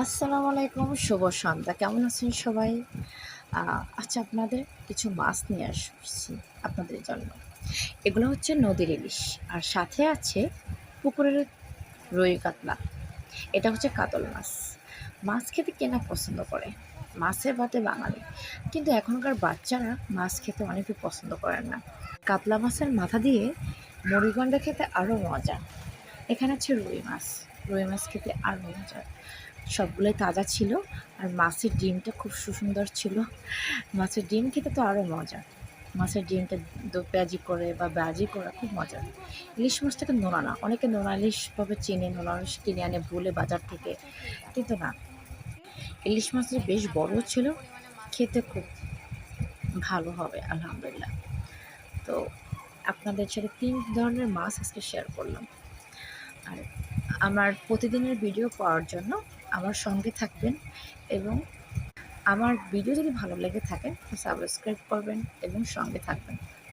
আসসালামু আলাইকুম, শুভ সন্ধ্যা। কেমন আছেন সবাই? আচ্ছা, আপনাদের কিছু মাছ নিয়ে আসছি আপনাদের জন্য। এগুলো হচ্ছে নদীর ইলিশ, আর সাথে আছে পুকুরের রুই কাতলা। এটা হচ্ছে কাতল মাছ। মাছ খেতে কে না পছন্দ করে? মাছে ভাতে বাঙালি। কিন্তু এখনকার বাচ্চারা মাছ খেতে অনেকে পছন্দ করেন না। কাতলা মাছের মাথা দিয়ে মুড়িঘণ্ট খেতে আরও মজা। এখানে আছে রুই মাছ। রুই মাছ খেতে আরও মজা। সবগুলোই তাজা ছিল, আর মাছের ডিমটা খুব সুন্দর ছিল। মাছের ডিম খেতে তো আরও মজা। মাছের ডিমটা পেঁয়াজি করে বা ভাজি করা খুব মজা। ইলিশ মাছটাকে নোনা না, অনেকে নোনা ইলিশভাবে চেনে, নোনা ইলিশ কিনে আনে ভুলে বাজার থেকে, কিন্তু না, ইলিশ মাছটা বেশ বড় ছিল, খেতে খুব ভালো হবে আলহামদুলিল্লাহ। তো আপনাদের সাথে ৩ ধরনের মাছ আজকে শেয়ার করলাম। আর আমার প্রতিদিনের ভিডিও পাওয়ার জন্য আমার সঙ্গে থাকবেন, এবং আমার ভিডিও যদি ভালো লেগে থাকে তো সাবস্ক্রাইব করবেন এবং সঙ্গে থাকবেন।